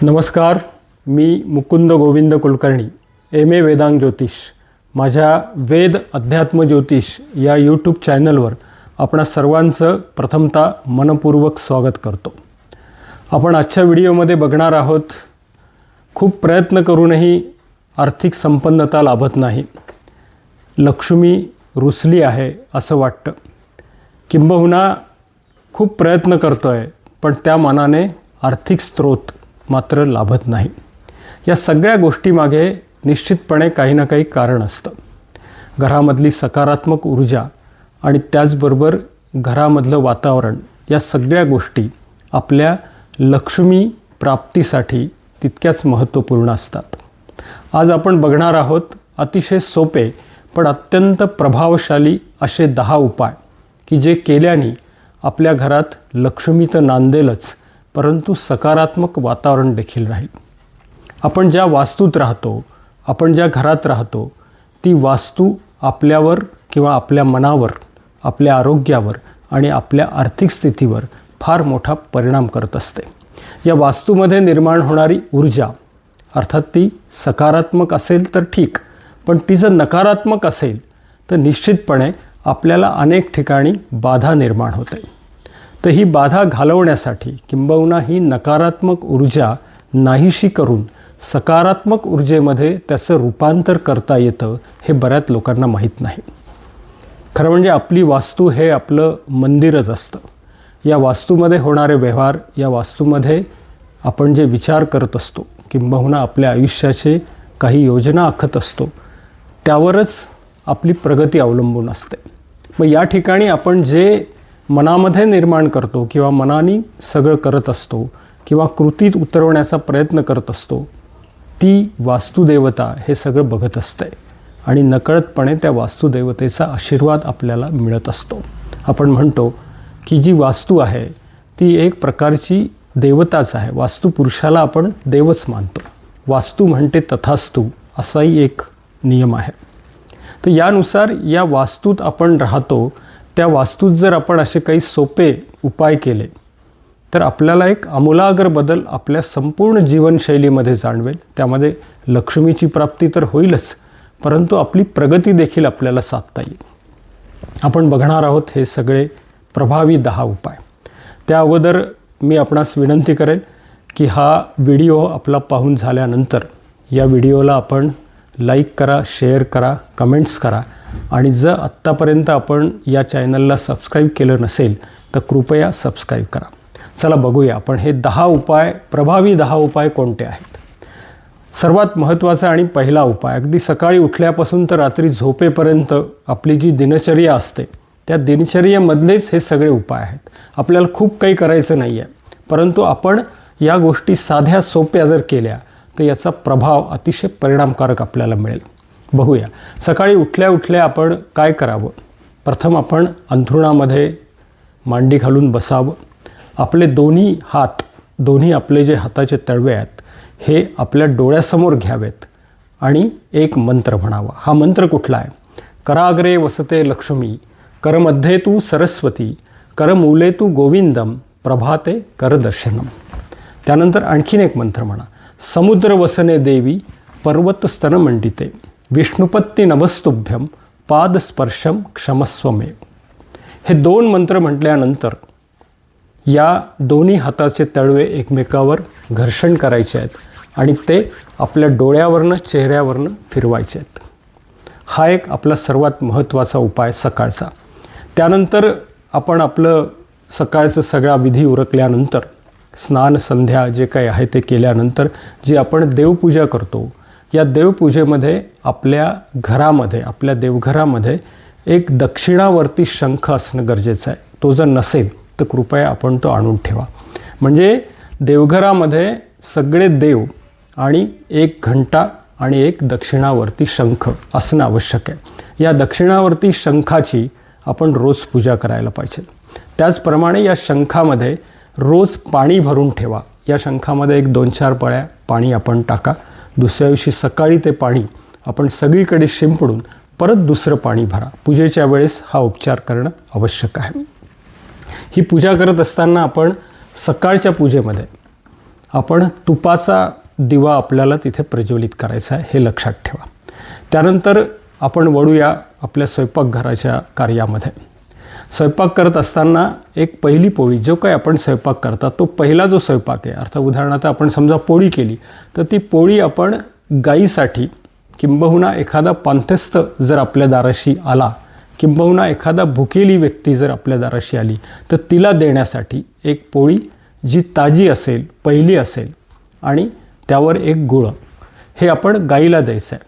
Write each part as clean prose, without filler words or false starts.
नमस्कार, मी मुकुंद गोविंद कुलकर्णी, MA वेदांग ज्योतिष. माझ्या वेद अध्यात्म ज्योतिष या यूट्यूब चॅनलवर आपणा सर्वांचं प्रथमतः मनपूर्वक स्वागत करतो. आपण आजच्या व्हिडिओमध्ये बघणार आहोत, खूप प्रयत्न करूनही आर्थिक संपन्नता लाभत नाही. लक्ष्मी रुसली आहे असं वाटतं. किंबहुना खूप प्रयत्न करतोय पण त्या मानाने आर्थिक स्रोत मात्र लाभत नाही. या सगळ्या गोष्टीमागे निश्चितपणे काही ना काही कारण असतं. घरामधली सकारात्मक ऊर्जा आणि त्याचबरोबर घरामधलं वातावरण या सगळ्या गोष्टी आपल्या लक्ष्मी प्राप्तीसाठी तितक्याच महत्त्वपूर्ण असतात. आज आपण बघणार आहोत अतिशय सोपे पण अत्यंत प्रभावशाली असे 10 उपाय की जे केल्याने आपल्या घरात लक्ष्मी तर नांदेलच परंतु सकारात्मक वातावरण देखील राहील. आपण ज्या वास्तूत राहतो, आपण ज्या घरात राहतो, ती वास्तू आपल्यावर किंवा आपल्या मनावर, आपल्या आरोग्यावर आणि आपल्या आर्थिक स्थितीवर फार मोठा परिणाम करत असते. या वास्तूमध्ये निर्माण होणारी ऊर्जा अर्थात ती सकारात्मक असेल तर ठीक, पण ती जर नकारात्मक असेल तर निश्चितपणे आपल्याला अनेक ठिकाणी बाधा निर्माण होते. तर ही बाधा घालवण्यासाठी किंबहुना ही नकारात्मक ऊर्जा नाहीशी करून सकारात्मक ऊर्जेमध्ये त्याचं रूपांतर करता येतं हे बऱ्याच लोकांना माहीत नाही. खरं म्हणजे आपली वास्तू हे आपलं मंदिरच असतं. या वास्तूमध्ये होणारे व्यवहार, या वास्तूमध्ये आपण जे विचार करत असतो किंबहुना आपल्या आयुष्याचे काही योजना आखत असतो त्यावरच आपली प्रगती अवलंबून असते. मग या ठिकाणी आपण जे मनामध्ये निर्माण करतो किंवा मनाने सगळं करत असतो किंवा कृतीत उतरवण्याचा प्रयत्न करत असतो, ती वास्तुदेवता हे सगळं बघत असते आणि नकळतपणे त्या वास्तुदेवतेचा आशीर्वाद आपल्याला मिळत असतो. आपण म्हणतो की जी वास्तू आहे ती एक प्रकारची देवताच आहे. वास्तुपुरुषाला आपण देवच मानतो. वास्तू म्हणते तथास्तु असाही एक नियम आहे. तर यानुसार या वास्तूत आपण राहतो, त्या वास्तूत जर आपण असे काही सोपे उपाय केले तर आपल्याला एक आमूलाग्र बदल आपल्या संपूर्ण जीवनशैलीमध्ये जाणवेल. त्यामध्ये लक्ष्मीची प्राप्ती तर होईलच परंतु आपली प्रगती देखील आपल्याला साधता येईल. आपण बघणार आहोत हे सगळे प्रभावी 10 उपाय. त्या अगोदर मी आपणास विनंती करेन की हा व्हिडिओ आपला पाहून झाल्यानंतर या व्हिडिओला आपण लाईक करा, शेअर करा, कमेंट्स करा आणि जर आत्तापर्यंत आपण या चॅनलला सबस्क्राईब केलं नसेल तर कृपया सबस्क्राईब करा. चला बघूया आपण हे 10 उपाय, प्रभावी 10 उपाय कोणते आहेत. सर्वात महत्त्वाचा आणि पहिला उपाय, अगदी सकाळी उठल्यापासून तर रात्री झोपेपर्यंत आपली जी दिनचर्या असते त्या दिनचर्येमधलेच हे सगळे उपाय आहेत. आपल्याला खूप काही करायचं नाही आहे परंतु आपण या गोष्टी साध्या सोप्या जर केल्या तर याचा प्रभाव अतिशय परिणामकारक आपल्याला मिळेल. बघूया. सकाळी उठल्या उठल्या आपण काय करावं. प्रथम आपण अंथरुणामध्ये मांडी घालून बसावं. आपले दोन्ही हात, दोन्ही आपले जे हाताचे तळवे आहेत हे आपल्या डोळ्यासमोर घ्यावेत आणि एक मंत्र म्हणावा. हा मंत्र कुठला आहे? कराग्रे वसते लक्ष्मी, करमध्ये तू सरस्वती, करमूले तू गोविंदम, प्रभाते करदर्शनम. त्यानंतर आणखीन एक मंत्र म्हणा. समुद्र वसने देवी, पर्वतस्तन मंडिते, विष्णुपत्ती नमस्तुभ्यम, पादस्पर्शम क्षमस्वमे. हे 2 मंत्र म्हटल्यानंतर या दोन्ही हाताचे तळवे एकमेकावर घर्षण करायचे आहेत आणि ते आपल्या डोळ्यावरनं, चेहऱ्यावरनं फिरवायचे आहेत. हा एक आपला सर्वात महत्त्वाचा उपाय सकाळचा. त्यानंतर आपण आपलं सकाळचं सगळा विधी उरकल्यानंतर, स्नान संध्या जे काही आहे ते केल्यानंतर जी आपण देवपूजा करतो, या देवपूजेमध्ये आपल्या घरामध्ये, आपल्या देवघरामध्ये एक दक्षिणावर्ती शंख असणं गरजेचं आहे. तो जर नसेल तर कृपया आपण तो आणून ठेवा. म्हणजे देवघरामध्ये सगळे देव आणि एक घंटा आणि एक दक्षिणावर्ती शंख असणं आवश्यक आहे. या दक्षिणावर्ती शंखाची आपण रोज पूजा करायला पाहिजे. त्याचप्रमाणे या शंखामध्ये रोज पाणी भरून ठेवा. या शंखामध्ये एक 2-4 पळ्या पाणी आपण टाका. दुसऱ्या दिवशी सकाळी ते पाणी आपण सगळीकडे शिंपडून परत दुसरं पाणी भरा. पूजेच्या वेळेस हा उपचार करणं आवश्यक आहे. ही पूजा करत असताना आपण सकाळच्या पूजेमध्ये आपण तुपाचा दिवा आपल्याला तिथे प्रज्वलित करायचा आहे, हे लक्षात ठेवा. त्यानंतर आपण वळूया आपल्या स्वयंपाकघराच्या कार्यामध्ये. स्वयंपाक करत असताना एक पहिली पोळी, जो काही आपण स्वयंपाक करता तो पहिला जो स्वयंपाक आहे, अर्थात उदाहरणार्थ आपण समजा पोळी केली तर ती पोळी आपण गाईसाठी किंबहुना एखादा पांथस्थ जर आपल्या दाराशी आला, किंबहुना एखादा भुकेली व्यक्ती जर आपल्या दाराशी आली तर तिला देण्यासाठी एक पोळी जी ताजी असेल, पहिली असेल आणि त्यावर एक गुळ, हे आपण गाईला द्यायचं आहे.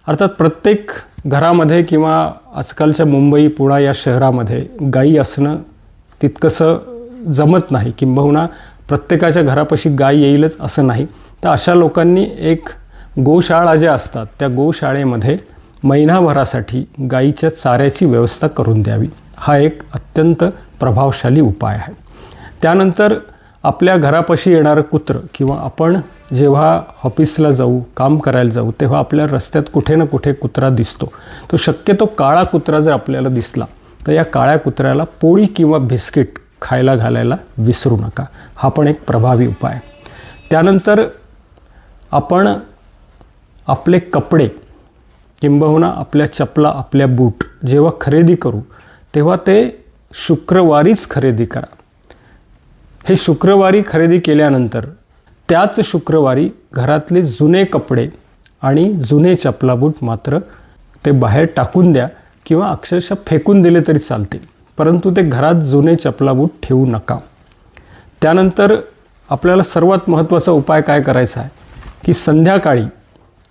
अर्थात प्रत्येक घरामध्ये किंवा आजकालच्या मुंबई पुणा या शहरामध्ये गाई असणं तितकंसं जमत नाही, किंबहुना प्रत्येकाच्या घरापाशी गाय येईलच असं नाही. तर अशा लोकांनी एक गोशाळा ज्या असतात त्या गोशाळेमध्ये महिनाभरासाठी गाईच्या चाऱ्याची व्यवस्था करून द्यावी. हा एक अत्यंत प्रभावशाली उपाय आहे. त्यानंतर आपल्या घरापाशी येणारं कुत्रं किंवा आपण जेव्हा ऑफिसला जाऊ, काम करायला जाऊ, तेव्हा आपल्या रस्त्यात कुठे ना कुठे कुत्रा दिसतो. तो शक्यतो काळा कुत्रा जर आपल्याला दिसला तर या काळ्या कुत्र्याला पोळी किंवा बिस्किट खायला घालायला विसरू नका. हा पण एक प्रभावी उपाय आहे. त्यानंतर आपण आपले कपडे किंबहुना आपल्या चपला, आपल्या बूट जेव्हा खरेदी करू तेव्हा ते शुक्रवारीच खरेदी करा. हे शुक्रवारी खरेदी केल्यानंतर त्याच शुक्रवारी घरातले जुने कपडे आणि जुने चपला बूट मात्र ते बाहेर टाकून द्या किंवा अक्षरशः फेकून दिले तरी चालतील, परंतु ते घरात जुने चपला बूट ठेवू नका. त्यानंतर आपल्याला सर्वात महत्त्वाचा उपाय काय करायचा आहे की संध्याकाळी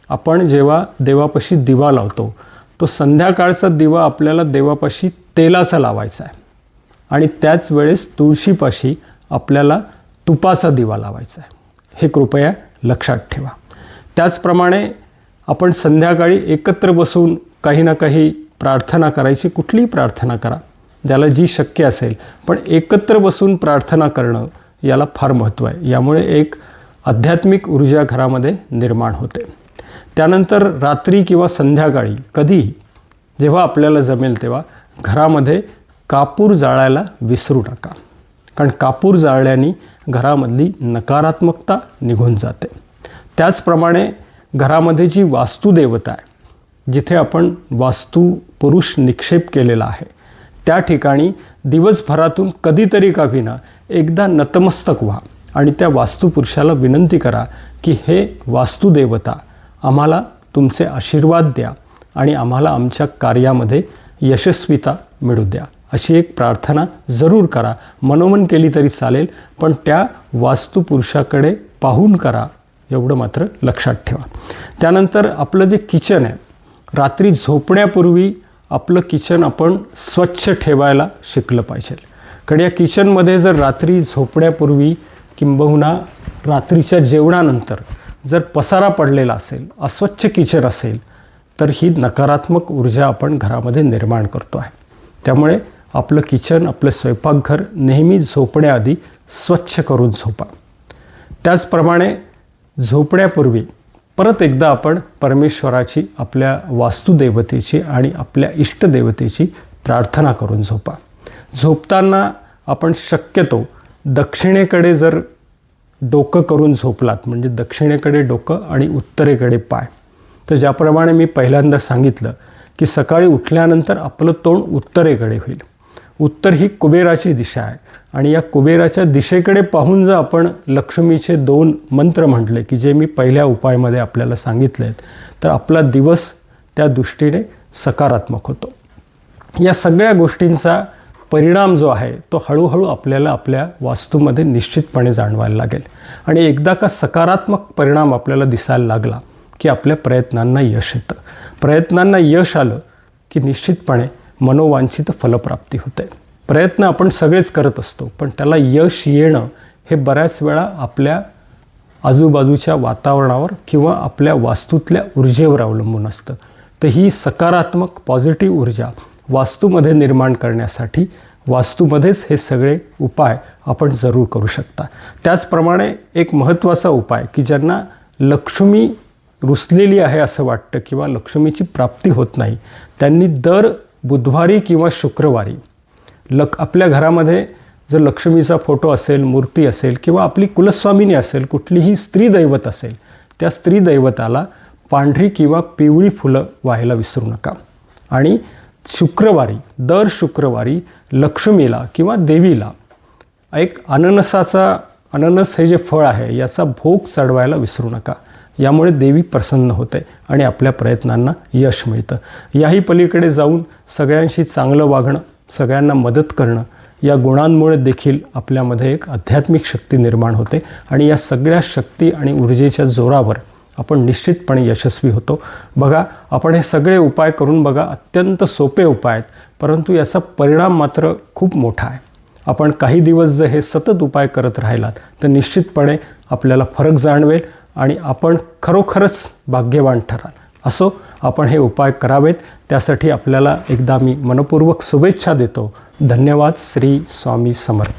आपण जेव्हा देवापाशी दिवा लावतो तो संध्याकाळचा दिवा आपल्याला देवापाशी तेलाचा लावायचा आहे आणि त्याच वेळेस तुळशीपाशी आपल्याला तुपाचा दिवा लावायचा आहे. हे कृपया लक्षात ठेवा. त्याचप्रमाणे आपण संध्याकाळी एकत्र बसून काही ना काही प्रार्थना करायची, कुठलीही प्रार्थना करा ज्याला जी शक्य असेल, पण एकत्र बसून प्रार्थना करणं याला फार महत्त्व आहे. यामुळे एक आध्यात्मिक ऊर्जा घरामध्ये निर्माण होते. त्यानंतर रात्री किंवा संध्याकाळी कधीही जेव्हा आपल्याला जमेल तेव्हा घरामध्ये कापूर जाळायला विसरू नका, कारण कापूर जाळल्याने घरामधली नकारात्मकता निघून जाते. त्याचप्रमाणे घरामध्ये जी वास्तुदेवता आहे, जिथे आपण वास्तुपुरुष निक्षेप केलेला आहे, त्या ठिकाणी दिवसभरातून कधीतरी का होईना एकदा नतमस्तक व्हा आणि त्या वास्तुपुरुषाला विनंती करा की हे वास्तुदेवता आम्हाला तुमचे आशीर्वाद द्या आणि आम्हाला आमच्या कार्यामध्ये यशस्वीता मिळू द्या. अशी एक प्रार्थना जरूर करा. मनोमन केली तरी चालेल, पण त्या वास्तुपुरुषाकडे पाहून करा, एवढं मात्र लक्षात ठेवा. त्यानंतर आपलं जे किचन आहे, रात्री झोपण्यापूर्वी आपलं किचन आपण स्वच्छ ठेवायला शिकलं पाहिजे. कारण या किचनमध्ये जर रात्री झोपण्यापूर्वी किंबहुना रात्रीच्या जेवणानंतर जर पसारा पडलेला असेल, अस्वच्छ किचन असेल, तर ही नकारात्मक ऊर्जा आपण घरामध्ये निर्माण करतो आहे. त्यामुळे आपलं किचन, आपलं स्वयंपाकघर नेहमी झोपण्याआधी स्वच्छ करून झोपा. त्याचप्रमाणे झोपण्यापूर्वी परत एकदा आपण परमेश्वराची, आपल्या वास्तुदेवतेची आणि आपल्या इष्टदेवतेची प्रार्थना करून झोपा. झोपताना आपण शक्यतो दक्षिणेकडे जर डोकं करून झोपलात, म्हणजे दक्षिणेकडे डोकं आणि उत्तरेकडे पाय, तर ज्याप्रमाणे मी पहिल्यांदा सांगितलं की सकाळी उठल्यानंतर आपलं तोंड उत्तरेकडे होईल. उत्तर ही कुबेराची दिशा आहे आणि या कुबेराच्या दिशेकडे पाहून जर आपण लक्ष्मीचे 2 मंत्र म्हटले की जे मी पहिल्या उपायामध्ये आपल्याला सांगितले आहेत, तर आपला दिवस त्या दृष्टीने सकारात्मक होतो. या सगळ्या गोष्टींचा परिणाम जो आहे तो हळूहळू आपल्याला आपल्या वास्तूमध्ये निश्चितपणे जाणवायला लागेल आणि एकदा का सकारात्मक परिणाम आपल्याला दिसायला लागला की आपल्या प्रयत्नांना यश येतं. प्रयत्नांना यश आलं की निश्चितपणे मनोवांछित फलप्राप्ती होते. प्रयत्न आपण सगळेच करत असतो, पण त्याला यश येणं हे बऱ्याच वेळा आपल्या आजूबाजूच्या वातावरणावर किंवा आपल्या वास्तूतल्या ऊर्जेवर अवलंबून असतं. तर ही सकारात्मक पॉझिटिव्ह ऊर्जा वास्तूमध्ये निर्माण करण्यासाठी वास्तूमध्येच हे सगळे उपाय आपण जरूर करू शकता. त्याचप्रमाणे एक महत्त्वाचा उपाय की ज्यांना लक्ष्मी रुसलेली आहे असं वाटतं किंवा लक्ष्मीची प्राप्ती होत नाही, त्यांनी दर बुधवारी किंवा शुक्रवारी आपल्या घरामध्ये जर लक्ष्मीचा फोटो असेल, मूर्ती असेल किंवा आपली कुलस्वामिनी असेल, कुठलीही स्त्री दैवत असेल, त्या स्त्री दैवताला पांढरी किंवा पिवळी फुलं वाहायला विसरू नका. आणि शुक्रवारी, दर शुक्रवारी लक्ष्मीला किंवा देवीला एक अननस हे जे फळ आहे याचा भोग चढवायला विसरू नका. यामुळे देवी प्रसन्न होते आणि आपल्या प्रयत्नांना यश मिळतं. याही पलीकडे जाऊन सगळ्यांशी चांगलं वागणं, सगळ्यांना मदत करणं, या गुणांमुळे देखील आपल्यामध्ये एक आध्यात्मिक शक्ती निर्माण होते आणि या सगळ्या शक्ती आणि ऊर्जेच्या जोरावर आपण निश्चितपणे यशस्वी होतो. बघा, आपण हे सगळे उपाय करून बघा, अत्यंत सोपे उपाय आहेत, परंतु याचा परिणाम मात्र खूप मोठा आहे. आपण काही दिवस जर हे सतत उपाय करत राहिलात तर निश्चितपणे आपल्याला फरक जाणवेल आणि आपण खरोखरच भाग्यवान ठराल. असो, आपण हे उपाय करावेत. त्यासाठी आपल्याला एकदा मी मनपूर्वक शुभेच्छा देतो. धन्यवाद. श्री स्वामी समर्थ.